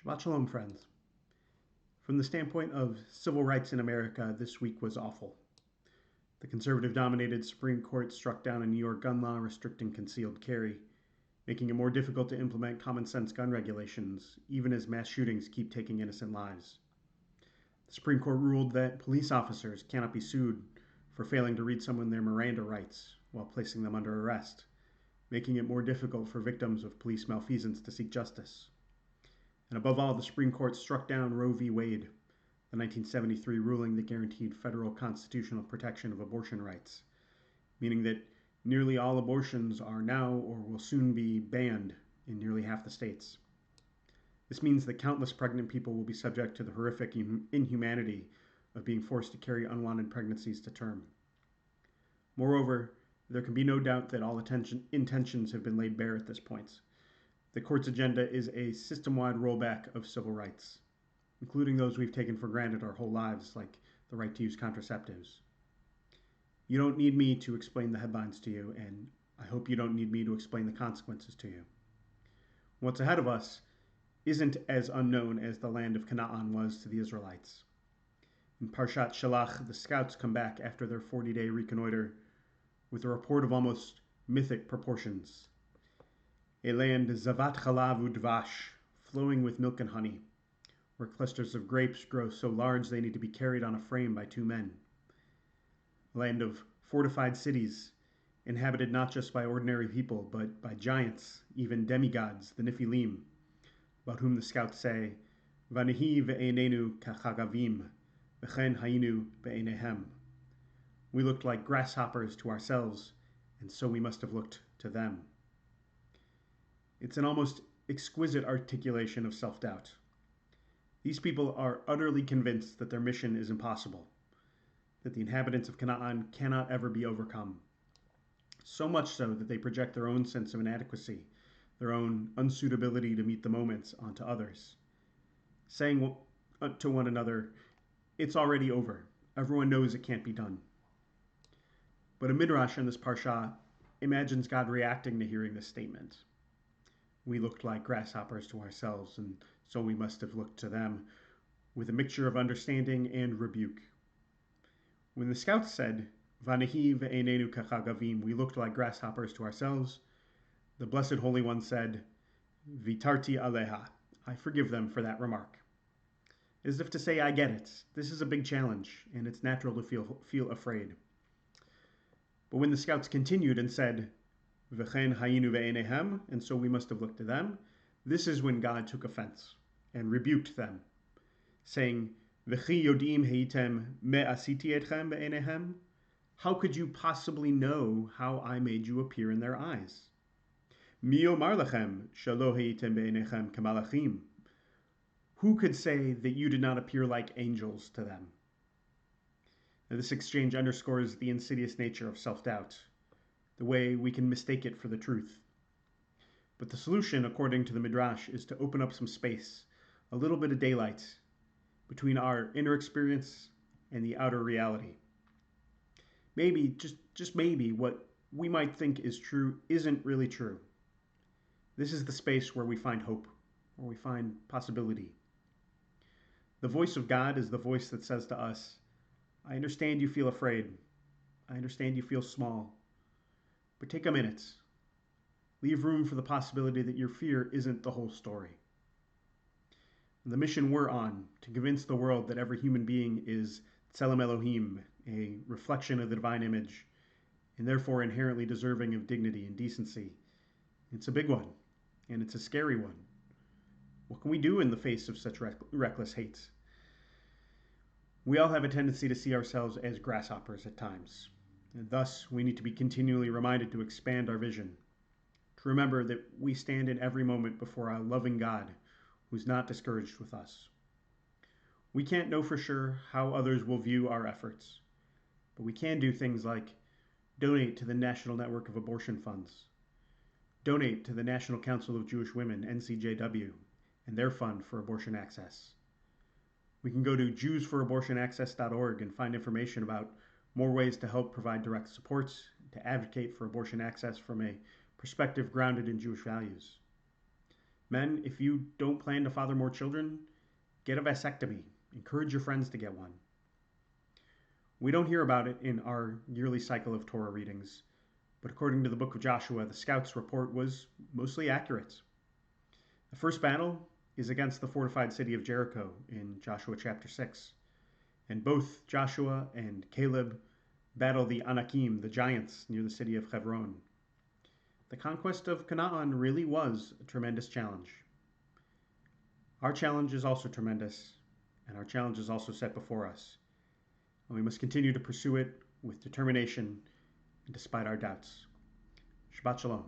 Shabbat Shalom, friends. From the standpoint of civil rights in America, this week was awful. The conservative-dominated Supreme Court struck down a New York gun law restricting concealed carry, making it more difficult to implement common-sense gun regulations, even as mass shootings keep taking innocent lives. The Supreme Court ruled that police officers cannot be sued for failing to read someone their Miranda rights while placing them under arrest, making it more difficult for victims of police malfeasance to seek justice. And above all, the Supreme Court struck down Roe v. Wade, the 1973 ruling that guaranteed federal constitutional protection of abortion rights, meaning that nearly all abortions are now or will soon be banned in nearly half the states. This means that countless pregnant people will be subject to the horrific inhumanity of being forced to carry unwanted pregnancies to term. Moreover, there can be no doubt that all intentions have been laid bare at this point. The court's agenda is a system-wide rollback of civil rights, including those we've taken for granted our whole lives, like the right to use contraceptives. You don't need me to explain the headlines to you, and I hope you don't need me to explain the consequences to you. What's ahead of us isn't as unknown as the land of Canaan was to the Israelites. In Parashat Shelach, the scouts come back after their 40-day reconnoiter with a report of almost mythic proportions. A land zavat chalav udvash, flowing with milk and honey, where clusters of grapes grow so large they need to be carried on a frame by two men. A land of fortified cities, inhabited not just by ordinary people, but by giants, even demigods, the Nephilim, about whom the scouts say, Vanihi ve'einenu kachagavim, v'chen hayinu be'einehem. We looked like grasshoppers to ourselves, and so we must have looked to them. It's an almost exquisite articulation of self-doubt. These people are utterly convinced that their mission is impossible, that the inhabitants of Canaan cannot ever be overcome. So much so that they project their own sense of inadequacy, their own unsuitability to meet the moments onto others, saying to one another, it's already over. Everyone knows it can't be done. But a midrash in this parsha imagines God reacting to hearing this statement. We looked like grasshoppers to ourselves, and so we must have looked to them, with a mixture of understanding and rebuke. When the scouts said, Vanihi ve'einenu kachagavim, we looked like grasshoppers to ourselves, the Blessed Holy One said, Vitarti aleha, I forgive them for that remark. As if to say, I get it. This is a big challenge, and it's natural to feel afraid. But when the scouts continued and said, V'chen hayinu ve'einehem, and so we must have looked to them, this is when God took offense and rebuked them, saying, V'chi yodim heitem me asiti etchem be'einehem? How could you possibly know how I made you appear in their eyes? Mi omar lechem shelo heitem be'einechem kemalachim? Who could say that you did not appear like angels to them? Now, this exchange underscores the insidious nature of self-doubt, the way we can mistake it for the truth. But the solution, according to the Midrash, is to open up some space, a little bit of daylight, between our inner experience and the outer reality. Maybe, just maybe, what we might think is true isn't really true. This is the space where we find hope, where we find possibility. The voice of God is the voice that says to us, I understand you feel afraid. I understand you feel small. But take a minute. Leave room for the possibility that your fear isn't the whole story. The mission we're on, to convince the world that every human being is Tselem Elohim, a reflection of the divine image, and therefore inherently deserving of dignity and decency. It's a big one, and it's a scary one. What can we do in the face of such reckless hate? We all have a tendency to see ourselves as grasshoppers at times. And thus, we need to be continually reminded to expand our vision, to remember that we stand in every moment before a loving God who's not discouraged with us. We can't know for sure how others will view our efforts, but we can do things like donate to the National Network of Abortion Funds, donate to the National Council of Jewish Women, NCJW, and their fund for abortion access. We can go to JewsForAbortionAccess.org and find information about more ways to help provide direct supports, to advocate for abortion access from a perspective grounded in Jewish values. Men, if you don't plan to father more children, get a vasectomy. Encourage your friends to get one. We don't hear about it in our yearly cycle of Torah readings, but according to the book of Joshua, the scouts' report was mostly accurate. The first battle is against the fortified city of Jericho in Joshua chapter 6, and both Joshua and Caleb battle the Anakim, the giants, near the city of Hebron. The conquest of Canaan really was a tremendous challenge. Our challenge is also tremendous, and our challenge is also set before us. And we must continue to pursue it with determination and despite our doubts. Shabbat Shalom.